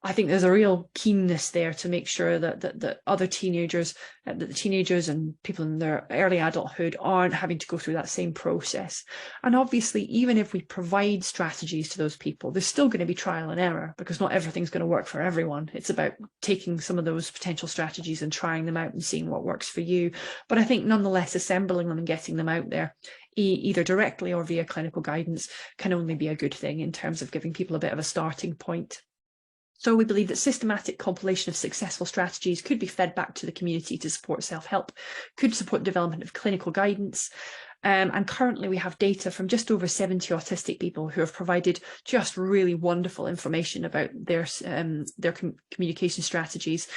I think there's a real keenness there to make sure that other teenagers, that the teenagers and people in their early adulthood aren't having to go through that same process. And obviously, even if we provide strategies to those people, there's still going to be trial and error because not everything's going to work for everyone. It's about taking some of those potential strategies and trying them out and seeing what works for you. But I think nonetheless, assembling them and getting them out there, either directly or via clinical guidance, can only be a good thing in terms of giving people a bit of a starting point. So we believe that systematic compilation of successful strategies could be fed back to the community to support self-help, could support development of clinical guidance. And currently we have data from just over 70 autistic people who have provided just really wonderful information about their communication strategies.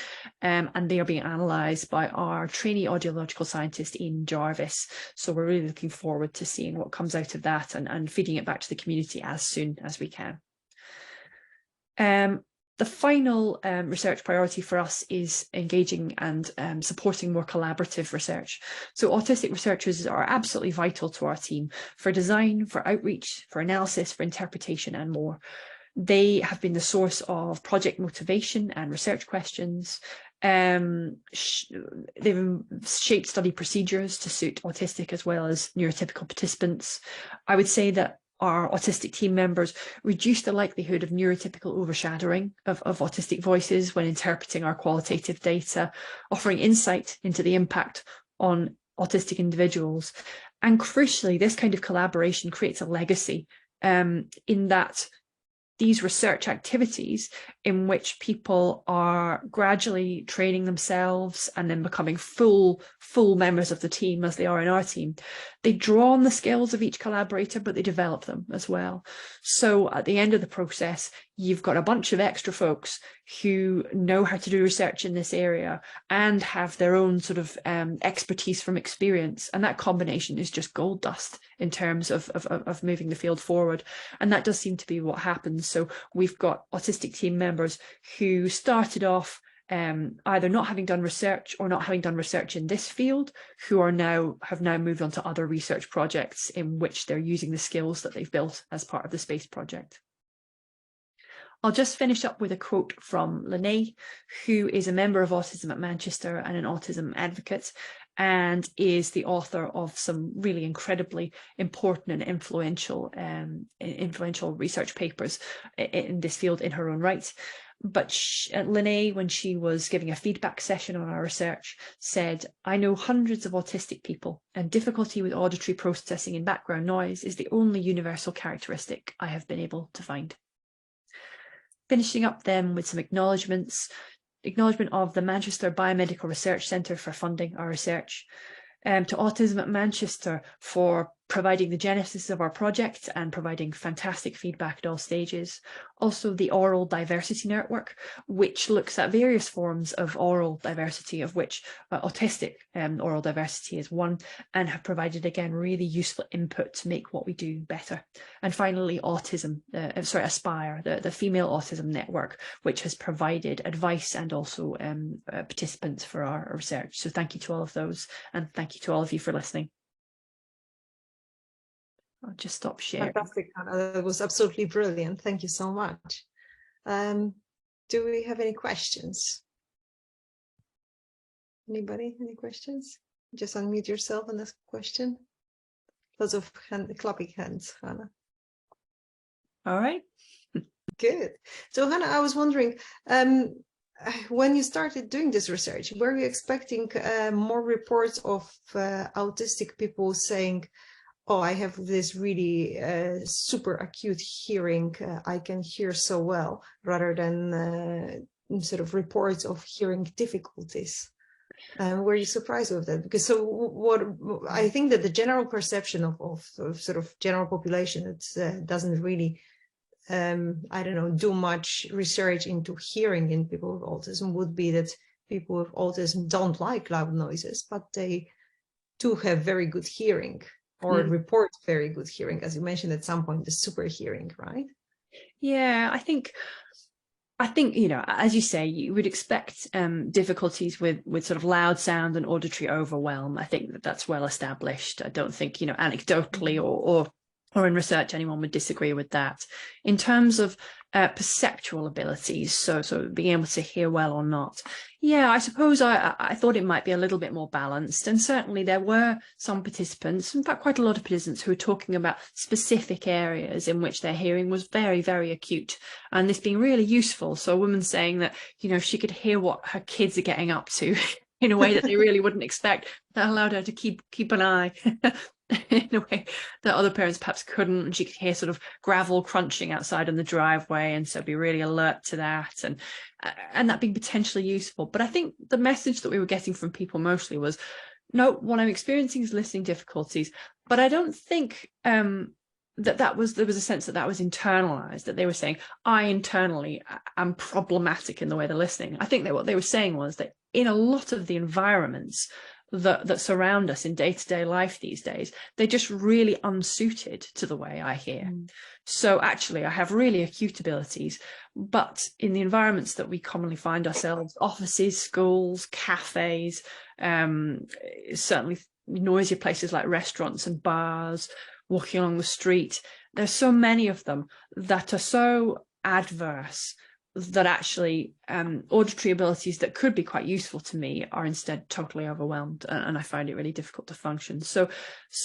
And they are being analysed by our trainee audiological scientist, Ian Jarvis. So we're really looking forward to seeing what comes out of that and feeding it back to the community as soon as we can. The final research priority for us is engaging and supporting more collaborative research. So autistic researchers are absolutely vital to our team for design, for outreach, for analysis, for interpretation and more. They have been the source of project motivation and research questions. They've shaped study procedures to suit autistic as well as neurotypical participants. I would say that our autistic team members reduce the likelihood of neurotypical overshadowing of autistic voices when interpreting our qualitative data, offering insight into the impact on autistic individuals. And crucially, this kind of collaboration creates a legacy in that these research activities in which people are gradually training themselves and then becoming full members of the team as they are in our team. They draw on the skills of each collaborator, but they develop them as well. So at the end of the process, you've got a bunch of extra folks who know how to do research in this area and have their own sort of expertise from experience. And that combination is just gold dust in terms of moving the field forward. And that does seem to be what happens. So we've got autistic team members who started off either not having done research or not having done research in this field, who have now moved on to other research projects in which they're using the skills that they've built as part of the SPAACE project. I'll just finish up with a quote from Lene, who is a member of Autism at Manchester and an autism advocate, and is the author of some really incredibly important and influential research papers in this field in her own right. But Lene, when she was giving a feedback session on our research, said, "I know hundreds of autistic people, and difficulty with auditory processing in background noise is the only universal characteristic I have been able to find." Finishing up then with some acknowledgements. Acknowledgement of the Manchester Biomedical Research Centre for funding our research, to Autism at Manchester for providing the genesis of our project and providing fantastic feedback at all stages. Also the Oral Diversity Network, which looks at various forms of oral diversity, of which autistic oral diversity is one, and have provided, again, really useful input to make what we do better. And finally, Aspire, the Female Autism Network, which has provided advice and also participants for our research. So thank you to all of those, and thank you to all of you for listening. I'll just stop sharing. Fantastic, Hannah. That was absolutely brilliant. Thank you so much. Do we have any questions? Anybody? Any questions? Just unmute yourself and ask a question. Lots of clapping hands, Hannah. All right. Good. So, Hannah, I was wondering, when you started doing this research, were you expecting more reports of autistic people saying, "Oh, I have this really super acute hearing, I can hear so well," rather than sort of reports of hearing difficulties? Were you surprised with that? Because what I think that the general perception of sort of general population that doesn't really, I don't know, do much research into hearing in people with autism would be that people with autism don't like loud noises, but they do have very good hearing, or report very good hearing, as you mentioned at some point, the super hearing, right? Yeah, I think, you know, as you say, you would expect difficulties with sort of loud sound and auditory overwhelm. I think that's well established. I don't think, you know, anecdotally or in research anyone would disagree with that. In terms of perceptual abilities, so being able to hear well or not, yeah, I suppose I thought it might be a little bit more balanced, and certainly there were some participants, in fact quite a lot of participants, who were talking about specific areas in which their hearing was very, very acute, and this being really useful. So a woman saying that, you know, she could hear what her kids are getting up to in a way that they really wouldn't expect, that allowed her to keep an eye in a way that other parents perhaps couldn't, and she could hear sort of gravel crunching outside on the driveway, and so be really alert to that, and that being potentially useful. But I think the message that we were getting from people mostly was, no, what I'm experiencing is listening difficulties, but I don't think there was a sense that was internalized, that they were saying, I internally am problematic in the way they're listening. I think that what they were saying was that in a lot of the environments that surround us in day-to-day life these days, they're just really unsuited to the way I hear. So actually I have really acute abilities, but in the environments that we commonly find ourselves, offices, schools, cafes, certainly noisier places like restaurants and bars, walking along the street, there's so many of them that are so adverse that actually auditory abilities that could be quite useful to me are instead totally overwhelmed, and I find it really difficult to function. So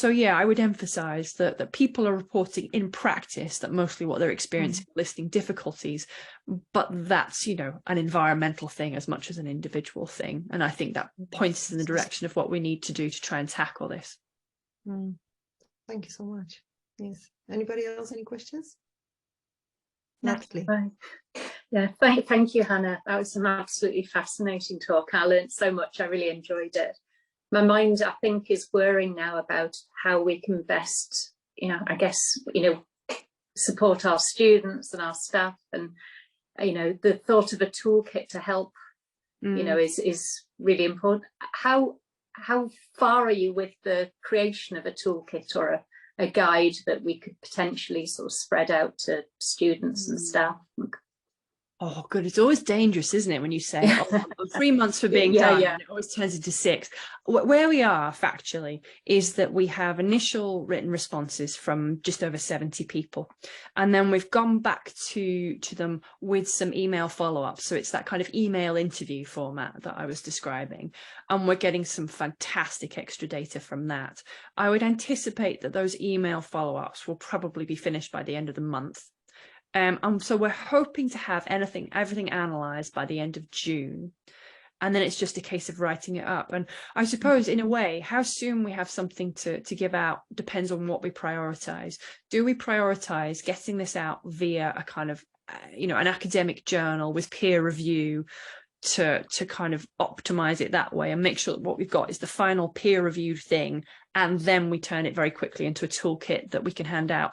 yeah, I would emphasize that people are reporting in practice that mostly what they're experiencing listening difficulties, but that's, you know, an environmental thing as much as an individual thing, and I think that points in the direction of what we need to do to try and tackle this. Thank you so much. Yes. Anybody else? Any questions? Natalie. Yeah, thank you, Hannah. That was some absolutely fascinating talk. I learned so much. I really enjoyed it. My mind, I think, is whirring now about how we can best, you know, I guess, you know, support our students and our staff, and, you know, the thought of a toolkit to help, you know, is really important. How far are you with the creation of a toolkit or a guide that we could potentially sort of spread out to students and staff? Oh, good. It's always dangerous, isn't it, when you say, oh, 3 months for being done, and it always turns into 6. Where we are factually is that we have initial written responses from just over 70 people. And then we've gone back to them with some email follow-ups. So it's that kind of email interview format that I was describing. And we're getting some fantastic extra data from that. I would anticipate that those email follow-ups will probably be finished by the end of the month. And so we're hoping to have everything analysed by the end of June. And then it's just a case of writing it up. And I suppose, in a way, how soon we have something to give out depends on what we prioritise. Do we prioritise getting this out via a kind of, an academic journal with peer review to kind of optimise it that way and make sure that what we've got is the final peer-reviewed thing, and then we turn it very quickly into a toolkit that we can hand out?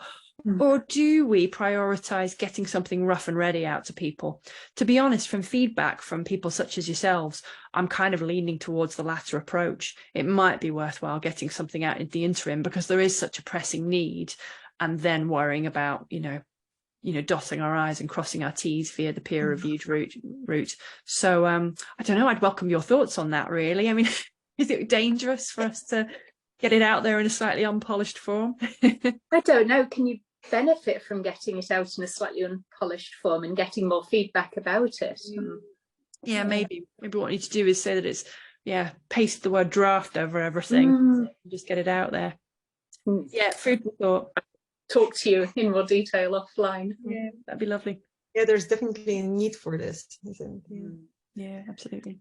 Or do we prioritise getting something rough and ready out to people? To be honest, from feedback from people such as yourselves, I'm kind of leaning towards the latter approach. It might be worthwhile getting something out in the interim because there is such a pressing need, and then worrying about, dotting our I's and crossing our T's via the peer-reviewed route. So I don't know, I'd welcome your thoughts on that, really. I mean, is it dangerous for us to get it out there in a slightly unpolished form? I don't know. Can you benefit from getting it out in a slightly unpolished form and getting more feedback about it? Yeah, maybe what we need to do is say that it's paste the word draft over everything, just get it out there. Yeah, food for thought. Talk to you in more detail offline. Yeah, that'd be lovely. Yeah, there's definitely a need for this, isn't it? Yeah, absolutely.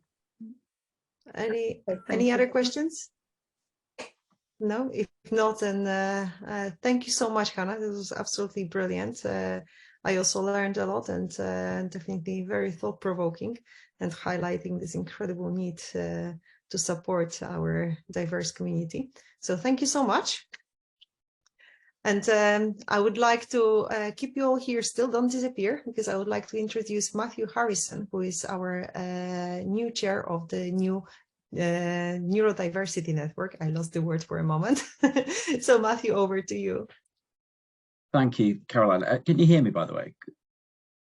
Any other questions? No, if not, then thank you so much, Hannah. This was absolutely brilliant. I also learned a lot, and definitely very thought-provoking, and highlighting this incredible need to support our diverse community. So thank you so much. And I would like to keep you all here still, don't disappear, because I would like to introduce Matthew Harrison, who is our new chair of the new Neurodiversity Network. I lost the word for a moment. So Matthew, over to you. Thank you, Caroline. Can you hear me, by the way?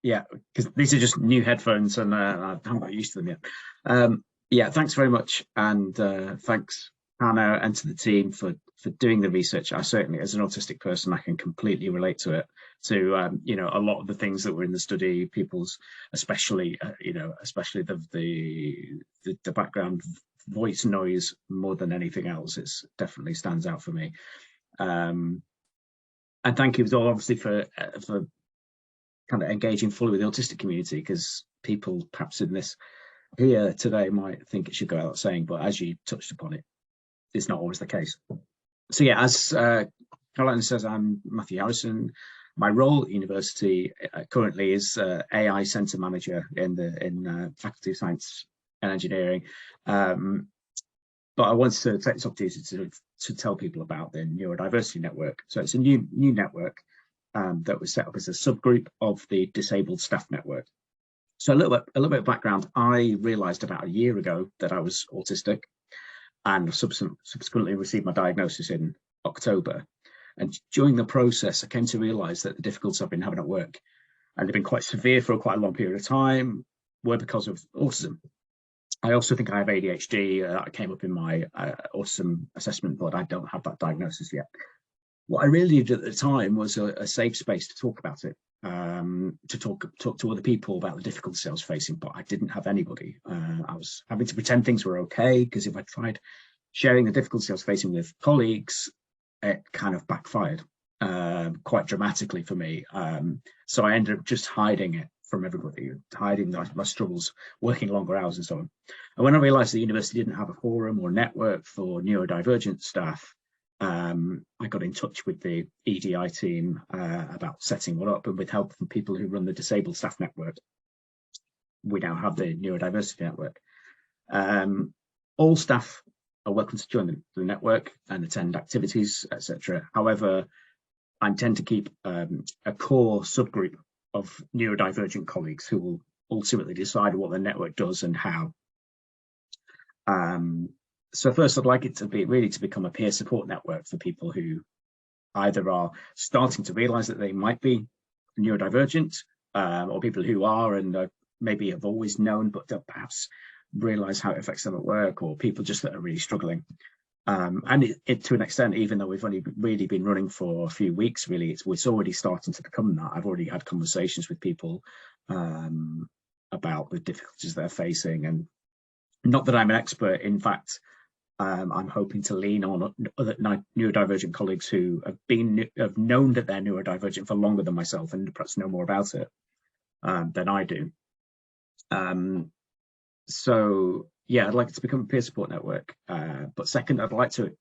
Yeah, because these are just new headphones and I haven't got used to them yet. Yeah, thanks very much. And thanks, Hannah, and to the team for doing the research. I certainly, as an autistic person, I can completely relate to it. To a lot of the things that were in the study, people's, especially especially the background voice noise more than anything else. It definitely stands out for me. And thank you as well, obviously, for kind of engaging fully with the autistic community, because people perhaps in this here today might think it should go without saying, but as you touched upon it, it's not always the case. So yeah, as Caroline says, I'm Matthew Harrison. My role at university currently is AI Centre Manager in Faculty of Science and Engineering. But I wanted to take this opportunity to tell people about the Neurodiversity Network. So it's a new network that was set up as a subgroup of the Disabled Staff Network. So a little bit of background. I realised about a year ago that I was autistic, and subsequently received my diagnosis in October. And during the process, I came to realise that the difficulties I've been having at work, and they've been quite severe for quite a long period of time, were because of autism. I also think I have ADHD. That came up in my autism assessment, but I don't have that diagnosis yet. What I really needed at the time was a safe space to talk about it, to talk to other people about the difficulties I was facing, but I didn't have anybody. I was having to pretend things were okay, because if I tried sharing the difficulties I was facing with colleagues, it kind of backfired quite dramatically for me. So I ended up just hiding it from everybody, hiding my struggles, working longer hours and so on. And when I realised the university didn't have a forum or network for neurodivergent staff, I got in touch with the EDI team about setting one up, and with help from people who run the Disabled Staff Network, we now have the Neurodiversity Network. All staff are welcome to join the network and attend activities, etc. However, I intend to keep a core subgroup of neurodivergent colleagues who will ultimately decide what the network does and how. So first, I'd like it to become a peer support network for people who either are starting to realise that they might be neurodivergent, or people who are and maybe have always known but don't perhaps realise how it affects them at work, or people just that are really struggling. And it to an extent, even though we've only really been running for a few weeks, really, it's already starting to become that. I've already had conversations with people about the difficulties they're facing, and not that I'm an expert. In fact, I'm hoping to lean on other neurodivergent colleagues who have known that they're neurodivergent for longer than myself and perhaps know more about it than I do. So yeah, I'd like it to become a peer support network. But second, I'd like it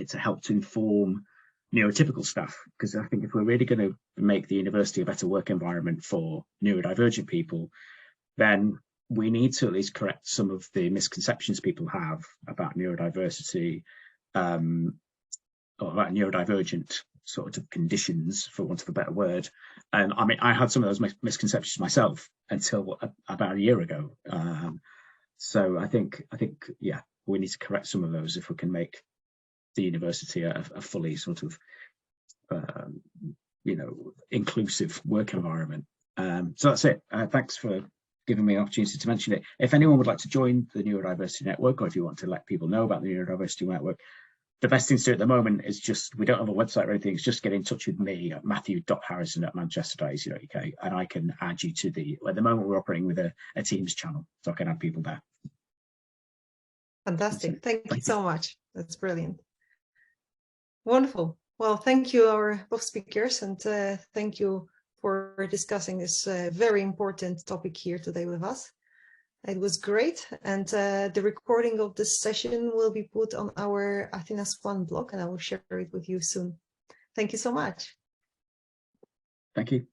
to help to inform neurotypical staff, because I think if we're really going to make the university a better work environment for neurodivergent people, then we need to at least correct some of the misconceptions people have about neurodiversity, or about neurodivergent sort of conditions, for want of a better word. And I mean, I had some of those misconceptions myself until about a year ago. So I think, yeah, we need to correct some of those if we can make the university a fully sort of, you know, inclusive work environment. So that's it. Thanks for giving me an opportunity to mention it. If anyone would like to join the Neurodiversity Network, or if you want to let people know about the Neurodiversity Network, the best thing to do at the moment is just, we don't have a website or anything, it's just get in touch with me at matthew.harrison@manchester.ac.uk, and I can add you to at the moment we're operating with a Teams channel, so I can add people there. Fantastic. Thank you so much. That's brilliant. Wonderful. Well, thank you, our both speakers, and thank you for discussing this very important topic here today with us. It was great, and the recording of this session will be put on our Athena's One blog, and I will share it with you soon. Thank you so much. Thank you.